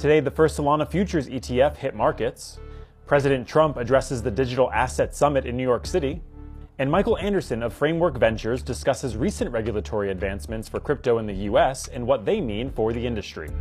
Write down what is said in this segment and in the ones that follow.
Today, the first Solana futures ETF hit markets. President Trump addresses the Digital Asset Summit in New York City. And Michael Anderson of Framework Ventures discusses recent regulatory advancements for crypto in the US and what they mean for the industry.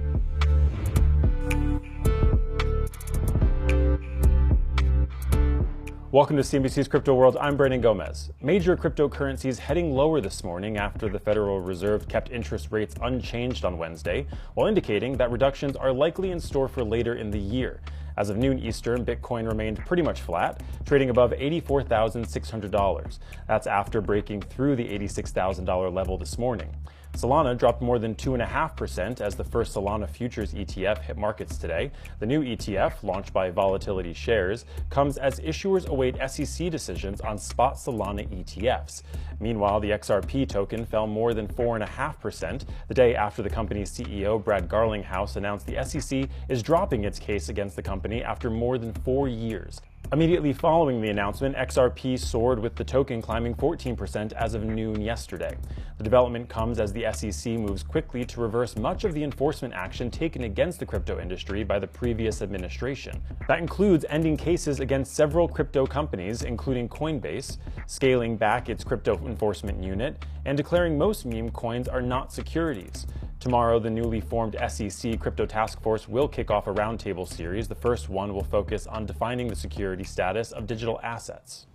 Welcome to CNBC's Crypto World. I'm Brandon Gomez. Major cryptocurrencies heading lower this morning after the Federal Reserve kept interest rates unchanged on Wednesday, while indicating that reductions are likely in store for later in the year. As of noon Eastern, Bitcoin remained pretty much flat, trading above $84,600. That's after breaking through the $86,000 level this morning. Solana dropped more than 2.5% as the first Solana futures ETF hit markets today. The new ETF, launched by Volatility Shares, comes as issuers await SEC decisions on spot Solana ETFs. Meanwhile, the XRP token fell more than 4.5% the day after the company's CEO, Brad Garlinghouse, announced the SEC is dropping its case against the company after more than 4 years. Immediately following the announcement, XRP soared with the token climbing 14% as of noon yesterday. The development comes as the SEC moves quickly to reverse much of the enforcement action taken against the crypto industry by the previous administration. That includes ending cases against several crypto companies, including Coinbase, scaling back its crypto enforcement unit, and declaring most meme coins are not securities. Tomorrow, the newly formed SEC Crypto Task Force will kick off a roundtable series. The first one will focus on defining the security status of digital assets.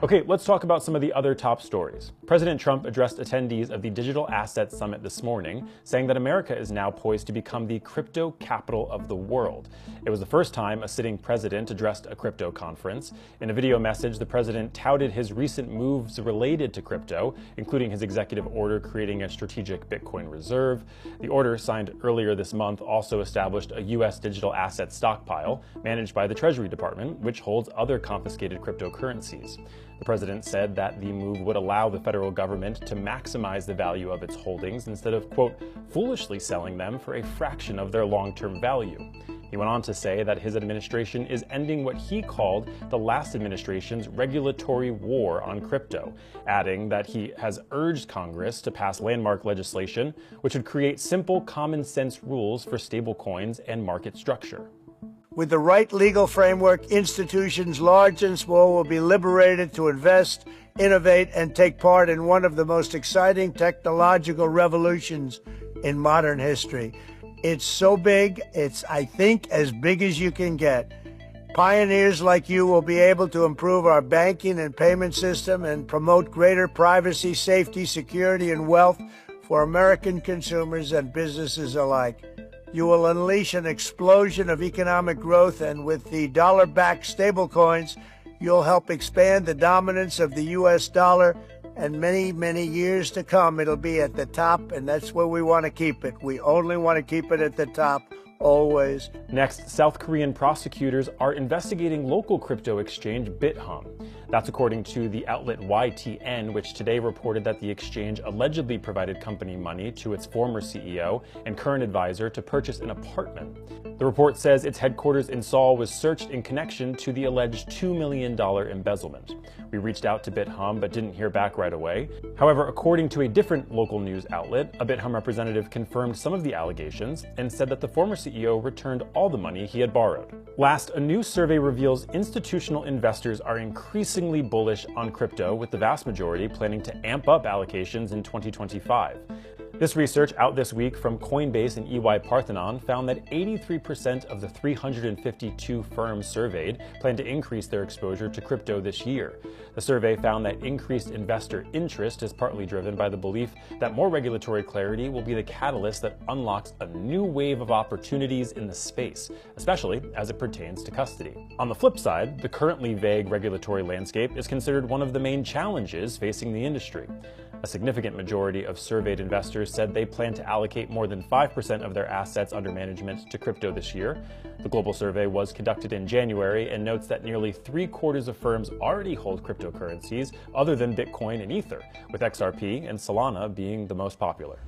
Okay, let's talk about some of the other top stories. President Trump addressed attendees of the Digital Asset Summit this morning, saying that America is now poised to become the crypto capital of the world. It was the first time a sitting president addressed a crypto conference. In a video message, the president touted his recent moves related to crypto, including his executive order creating a strategic Bitcoin reserve. The order, signed earlier this month, also established a U.S. digital asset stockpile managed by the Treasury Department, which holds other confiscated cryptocurrencies. The president said that the move would allow the federal government to maximize the value of its holdings instead of, quote, foolishly selling them for a fraction of their long-term value. He went on to say that his administration is ending what he called the last administration's regulatory war on crypto, adding that he has urged Congress to pass landmark legislation which would create simple, common-sense rules for stablecoins and market structure. With the right legal framework, institutions large and small will be liberated to invest, innovate, and take part in one of the most exciting technological revolutions in modern history. It's so big, it's, I think, as big as you can get. Pioneers like you will be able to improve our banking and payment system and promote greater privacy, safety, security, and wealth for American consumers and businesses alike. You will unleash an explosion of economic growth, and with the dollar-backed stablecoins, you'll help expand the dominance of the U.S. dollar, and many, many years to come, it'll be at the top, and that's where we want to keep it. We only want to keep it at the top, always. Next, South Korean prosecutors are investigating local crypto exchange BitHum. That's according to the outlet YTN, which today reported that the exchange allegedly provided company money to its former CEO and current advisor to purchase an apartment. The report says its headquarters in Seoul was searched in connection to the alleged $2 million embezzlement. We reached out to BitHum but didn't hear back right away. However, according to a different local news outlet, a BitHum representative confirmed some of the allegations and said that the former CEO returned all the money he had borrowed. Last, a new survey reveals institutional investors are increasingly bullish on crypto, with the vast majority planning to amp up allocations in 2025. This research out this week from Coinbase and EY Parthenon found that 83% of the 352 firms surveyed plan to increase their exposure to crypto this year. The survey found that increased investor interest is partly driven by the belief that more regulatory clarity will be the catalyst that unlocks a new wave of opportunities in the space, especially as it pertains to custody. On the flip side, the currently vague regulatory landscape is considered one of the main challenges facing the industry. A significant majority of surveyed investors said they plan to allocate more than 5% of their assets under management to crypto this year. The global survey was conducted in January and notes that nearly 3/4 of firms already hold cryptocurrencies other than Bitcoin and Ether, with XRP and Solana being the most popular.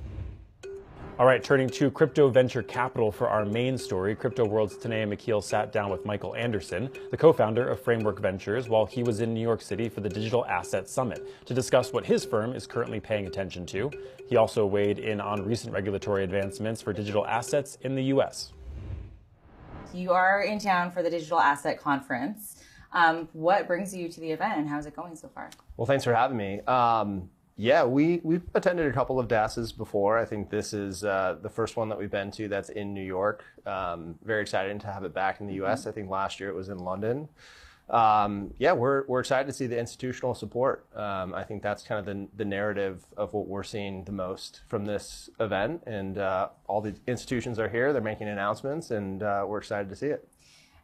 All right, turning to crypto venture capital for our main story, Crypto World's Tanea McKeel sat down with Michael Anderson, the co-founder of Framework Ventures, while he was in New York City for the Digital Asset Summit to discuss what his firm is currently paying attention to. He also weighed in on recent regulatory advancements for digital assets in the U.S. You are in town for the Digital Asset Conference. What brings you to the event and how's it going so far? Well, thanks for having me. Yeah, we've attended a couple of DASs before. I think this is the first one that we've been to that's in New York. Very excited to have it back in the US. I think last year it was in London. Yeah, we're excited to see the institutional support. I think that's kind of the narrative of what we're seeing the most from this event. And all the institutions are here, they're making announcements, and we're excited to see it.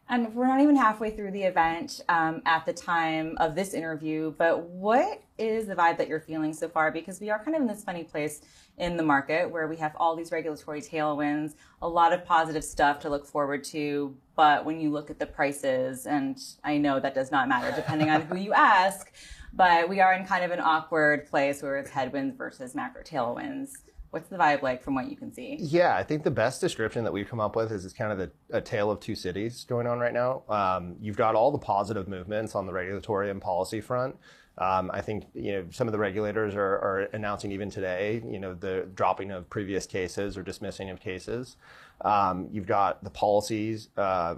And we're not even halfway through the event at the time of this interview, but what is the vibe that you're feeling so far? Because we are kind of in this funny place in the market where we have all these regulatory tailwinds, a lot of positive stuff to look forward to, but when you look at the prices, and I know that does not matter depending on who you ask, but we are in kind of an awkward place where it's headwinds versus macro tailwinds. What's the vibe like from what you can see? Yeah, I think the best description that we've come up with is it's kind of a tale of two cities going on right now. You've got all the positive movements on the regulatory and policy front. I think some of the regulators are announcing even today, the dropping of previous cases or dismissing of cases. You've got the policies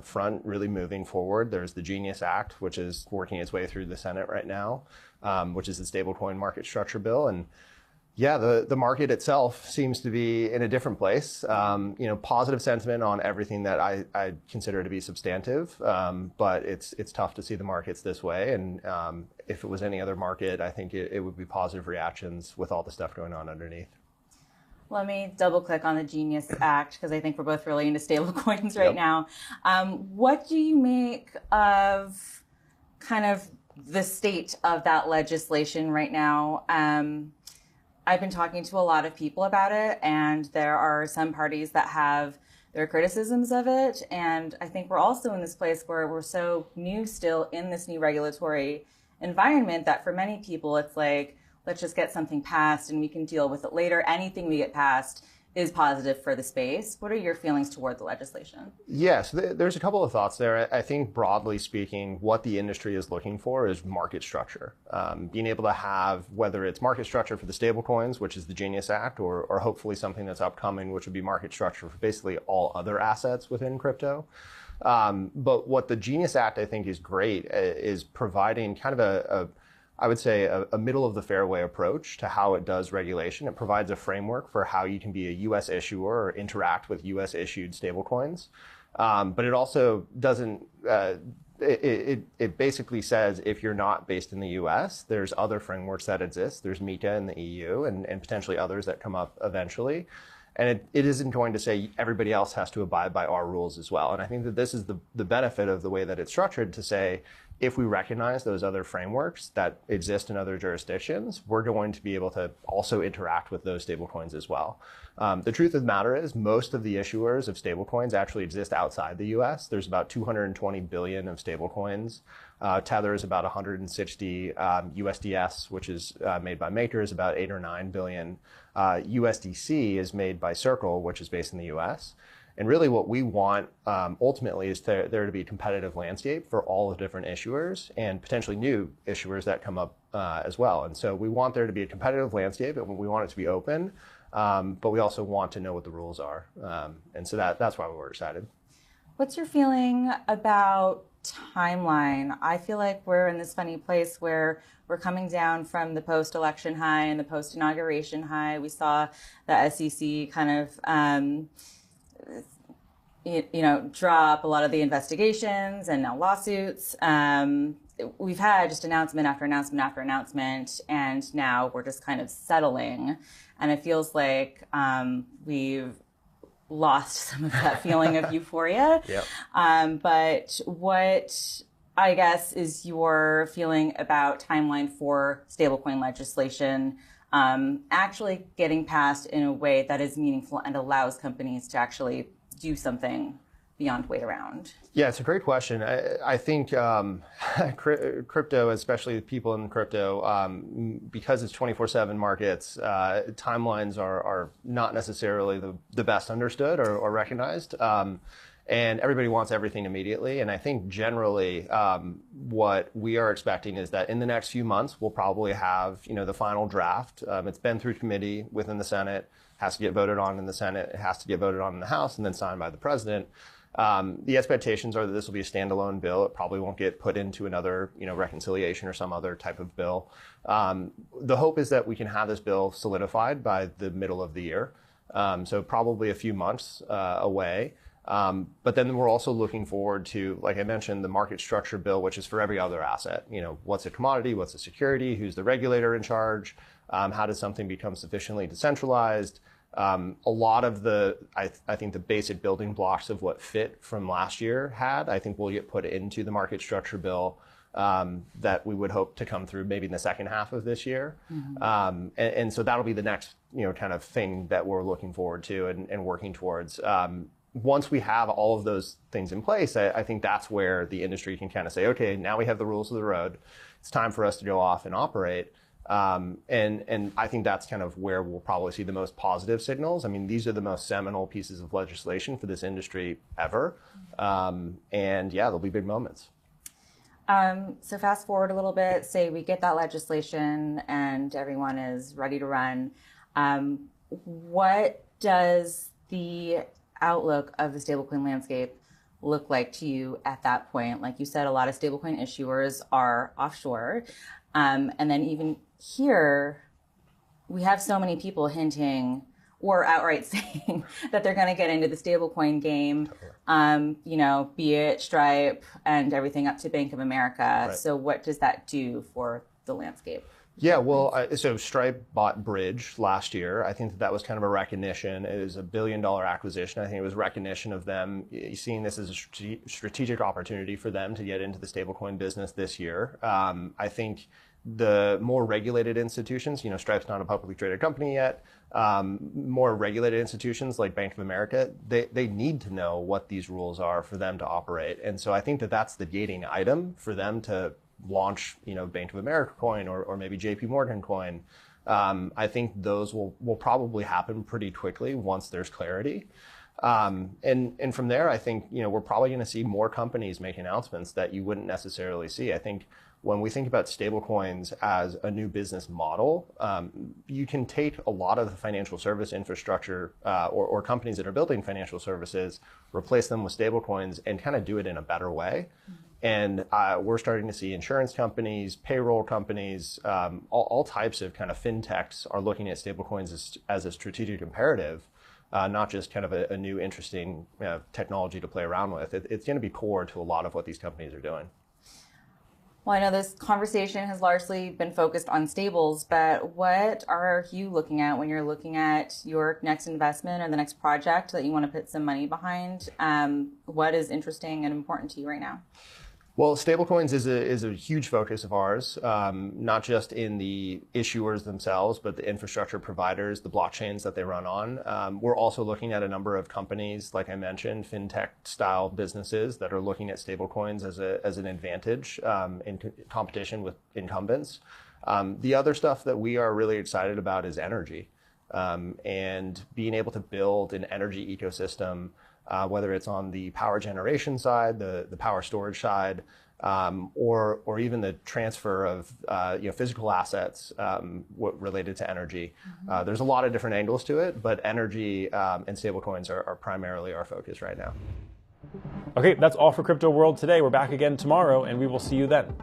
front really moving forward. There's the Genius Act, which is working its way through the Senate right now, which is the stablecoin market structure bill. And yeah, the market itself seems to be in a different place. Positive sentiment on everything that I consider to be substantive, but it's tough to see the markets this way. And if it was any other market, I think it would be positive reactions with all the stuff going on underneath. Let me double click on the Genius Act because I think we're both really into stablecoins right now. What do you make of kind of the state of that legislation right now? I've been talking to a lot of people about it, and there are some parties that have their criticisms of it. And I think we're also in this place where we're so new still in this new regulatory environment that for many people, it's like, let's just get something passed and we can deal with it later. Anything we get passed is positive for the space. What are your feelings toward the legislation? Yes, there's a couple of thoughts there. I think broadly speaking, what the industry is looking for is market structure. Being able to have, whether it's market structure for the stablecoins, which is the Genius Act, or hopefully something that's upcoming, which would be market structure for basically all other assets within crypto. But what the Genius Act I think is great is providing kind of I would say a middle of the fairway approach to how it does regulation. It provides a framework for how you can be a U.S. issuer or interact with U.S. issued stablecoins. But it also doesn't, it basically says if you're not based in the U.S., there's other frameworks that exist. There's MiCA in the EU and potentially others that come up eventually. And it isn't going to say everybody else has to abide by our rules as well. And I think that this is the benefit of the way that it's structured to say, if we recognize those other frameworks that exist in other jurisdictions, we're going to be able to also interact with those stablecoins as well. The truth of the matter is most of the issuers of stablecoins actually exist outside the US. There's about 220 billion of stablecoins. Tether is about 160. USDS, which is made by Maker, is about 8 or 9 billion. USDC is made by Circle, which is based in the US. And really what we want ultimately is there to be a competitive landscape for all the different issuers and potentially new issuers that come up as well. And so we want there to be a competitive landscape and we want it to be open, but we also want to know what the rules are. And so that's why we're excited. What's your feeling about timeline? I feel like we're in this funny place where we're coming down from the post-election high and the post-inauguration high. We saw the SEC kind of drop a lot of the investigations and now lawsuits. We've had just announcement after announcement after announcement, and now we're just kind of settling. And it feels like we've lost some of that feeling of euphoria. Yep. But what, I guess, is your feeling about timeline for stablecoin legislation actually getting passed in a way that is meaningful and allows companies to actually do something beyond wait around? Yeah, it's a great question. I think crypto, especially people in crypto, because it's 24/7 markets, timelines are not necessarily the best understood or recognized. And everybody wants everything immediately. And I think generally what we are expecting is that in the next few months, we'll probably have the final draft. It's been through committee within the Senate, has to get voted on in the Senate, it has to get voted on in the House, and then signed by the president. The expectations are that this will be a standalone bill. It probably won't get put into another, reconciliation or some other type of bill. The hope is that we can have this bill solidified by the middle of the year. So probably a few months away. But then we're also looking forward to, like I mentioned, the market structure bill, which is for every other asset. What's a commodity? What's a security? Who's the regulator in charge? How does something become sufficiently decentralized? A lot of I think the basic building blocks of what FIT from last year I think will get put into the market structure bill that we would hope to come through maybe in the second half of this year. And so that'll be the next, kind of thing that we're looking forward to and working towards. Once we have all of those things in place, I think that's where the industry can kind of say, okay, now we have the rules of the road. It's time for us to go off and operate. And I think that's kind of where we'll probably see the most positive signals. I mean, these are the most seminal pieces of legislation for this industry ever. And yeah, there'll be big moments. So fast forward a little bit, say we get that legislation and everyone is ready to run. What does the outlook of the stablecoin landscape look like to you at that point? Like you said, a lot of stablecoin issuers are offshore. And then even here, we have so many people hinting or outright saying that they're going to get into the stablecoin game, be it Stripe and everything up to Bank of America. Right. So what does that do for the landscape? Yeah, well, so Stripe bought Bridge last year. I think that was kind of a recognition. It was $1 billion acquisition. I think it was recognition of them seeing this as a strategic opportunity for them to get into the stablecoin business this year. I think the more regulated institutions, Stripe's not a publicly traded company yet, more regulated institutions like Bank of America, they need to know what these rules are for them to operate. And so I think that's the gating item for them to launch, Bank of America coin or maybe JP Morgan coin. I think those will probably happen pretty quickly once there's clarity. And from there, I think, we're probably going to see more companies make announcements that you wouldn't necessarily see. I think when we think about stablecoins as a new business model, you can take a lot of the financial service infrastructure or companies that are building financial services, replace them with stablecoins and kind of do it in a better way. And we're starting to see insurance companies, payroll companies, all types of kind of fintechs are looking at stablecoins as a strategic imperative, not just kind of a new interesting technology to play around with. It's going to be core to a lot of what these companies are doing. Well, I know this conversation has largely been focused on stables, but what are you looking at when you're looking at your next investment or the next project that you want to put some money behind? What is interesting and important to you right now? Well, stablecoins is a huge focus of ours, not just in the issuers themselves, but the infrastructure providers, the blockchains that they run on. We're also looking at a number of companies, like I mentioned, fintech-style businesses that are looking at stablecoins as an advantage in competition with incumbents. The other stuff that we are really excited about is energy, and being able to build an energy ecosystem, whether it's on the power generation side, the power storage side, or even the transfer of physical assets related to energy. There's a lot of different angles to it, but energy and stablecoins are primarily our focus right now. Okay, that's all for Crypto World today. We're back again tomorrow, and we will see you then.